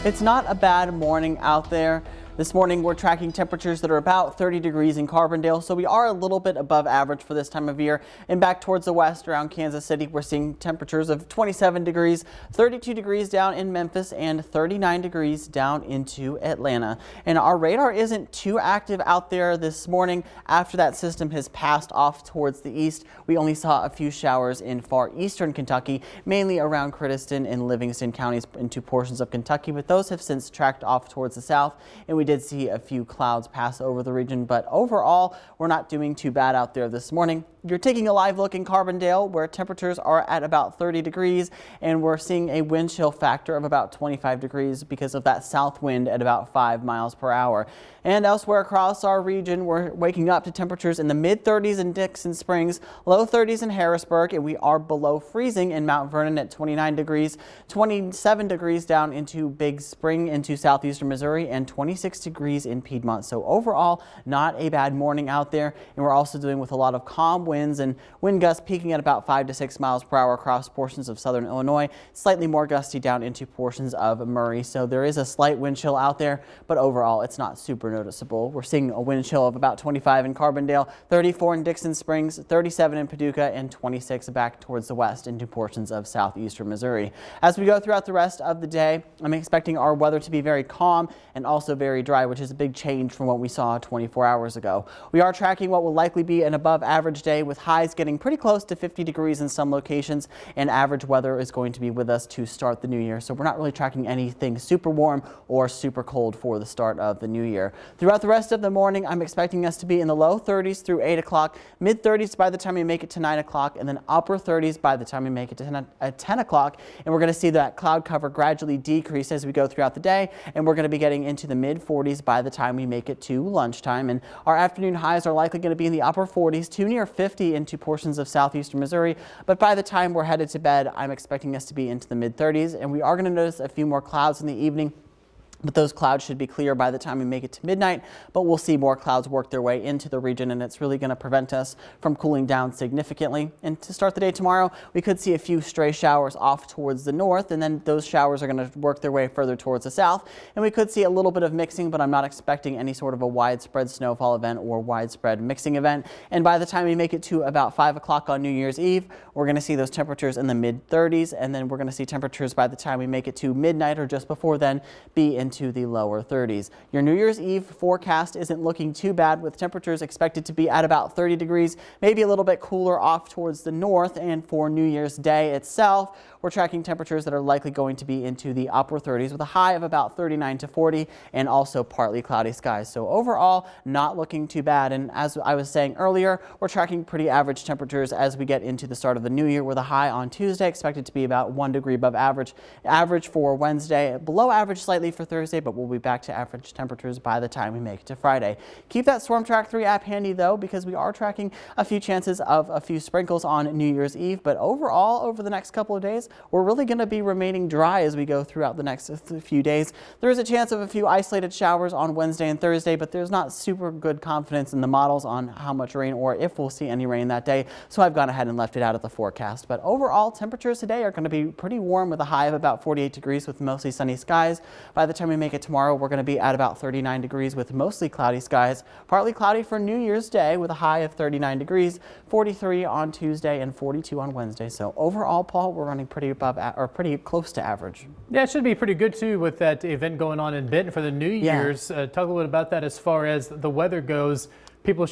It's not a bad morning out there. This morning we're tracking temperatures that are about 30 degrees in Carbondale, so we are a little bit above average for this time of year. And back towards the west around Kansas City, we're seeing temperatures of 27 degrees, 32 degrees down in Memphis, and 39 degrees down into Atlanta. And our radar isn't too active out there this morning. After that system has passed off towards the east, we only saw a few showers in far eastern Kentucky, mainly around Crittiston and Livingston counties into portions of Kentucky, but those have since tracked off towards the south, and we did see a few clouds pass over the region, but overall we're not doing too bad out there this morning. You're taking a live look in Carbondale, where temperatures are at about 30 degrees, and we're seeing a wind chill factor of about 25 degrees because of that south wind at about 5 miles per hour. And elsewhere across our region, we're waking up to temperatures in the mid 30s in Dixon Springs, low 30s in Harrisburg, and we are below freezing in Mount Vernon at 29 degrees, 27 degrees down into Big Spring into southeastern Missouri, and 26 degrees in Piedmont. So overall, not a bad morning out there, and we're also dealing with a lot of calm winds and wind gusts peaking at about 5 to 6 miles per hour across portions of southern Illinois, slightly more gusty down into portions of Murray. So there is a slight wind chill out there, but overall it's not super noticeable. We're seeing a wind chill of about 25 in Carbondale, 34 in Dixon Springs, 37 in Paducah, and 26 back towards the west into portions of southeastern Missouri. As we go throughout the rest of the day, I'm expecting our weather to be very calm and also very dry, which is a big change from what we saw 24 hours ago. We are tracking what will likely be an above average day, with highs getting pretty close to 50 degrees in some locations, and average weather is going to be with us to start the new year. So we're not really tracking anything super warm or super cold for the start of the new year. Throughout the rest of the morning, I'm expecting us to be in the low 30s through 8 o'clock, mid 30s by the time we make it to 9 o'clock, and then upper 30s by the time we make it to 10 o'clock. And we're going to see that cloud cover gradually decrease as we go throughout the day, and we're going to be getting into the mid 40s by the time we make it to lunchtime. And our afternoon highs are likely going to be in the upper 40s to near 50 into portions of southeastern Missouri, but by the time we're headed to bed, I'm expecting us to be into the mid 30s, and we are going to notice a few more clouds in the evening. But those clouds should be clear by the time we make it to midnight, but we'll see more clouds work their way into the region, and it's really going to prevent us from cooling down significantly. And to start the day tomorrow, we could see a few stray showers off towards the north, and then those showers are going to work their way further towards the south, and we could see a little bit of mixing, but I'm not expecting any sort of a widespread snowfall event or widespread mixing event. And by the time we make it to about 5 o'clock on New Year's Eve, we're going to see those temperatures in the mid 30s, and then we're going to see temperatures by the time we make it to midnight or just before then be into the lower 30s. Your New Year's Eve forecast isn't looking too bad, with temperatures expected to be at about 30 degrees, maybe a little bit cooler off towards the north. And for New Year's Day itself, we're tracking temperatures that are likely going to be into the upper 30s with a high of about 39 to 40 and also partly cloudy skies. So overall, not looking too bad. And as I was saying earlier, we're tracking pretty average temperatures as we get into the start of the new year, with a high on Tuesday expected to be about 1 degree above average. Average for Wednesday, below average slightly for Thursday, but we'll be back to average temperatures by the time we make it to Friday. Keep that Storm Track 3 app handy though, because we are tracking a few chances of a few sprinkles on New Year's Eve. But overall, over the next couple of days, we're really going to be remaining dry as we go throughout the next few days. There is a chance of a few isolated showers on Wednesday and Thursday, but there's not super good confidence in the models on how much rain or if we'll see any rain that day. So I've gone ahead and left it out of the forecast. But overall, temperatures today are going to be pretty warm, with a high of about 48 degrees with mostly sunny skies. By the time we make it tomorrow, we're going to be at about 39 degrees with mostly cloudy skies. Partly cloudy for New Year's Day with a high of 39 degrees, 43 on Tuesday and 42 on Wednesday. So overall, Paul, we're running pretty above or pretty close to average. Yeah, it should be pretty good too with that event going on in Benton for the New Year's. Talk a little bit about that as far as the weather goes. How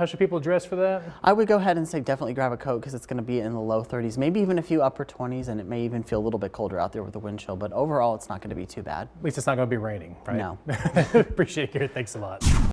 should people dress for that? I would go ahead and say definitely grab a coat, because it's going to be in the low 30s, maybe even a few upper 20s, and it may even feel a little bit colder out there with the wind chill. But overall, it's not going to be too bad. At least it's not going to be raining, right? No. Appreciate it, Garrett. Thanks a lot.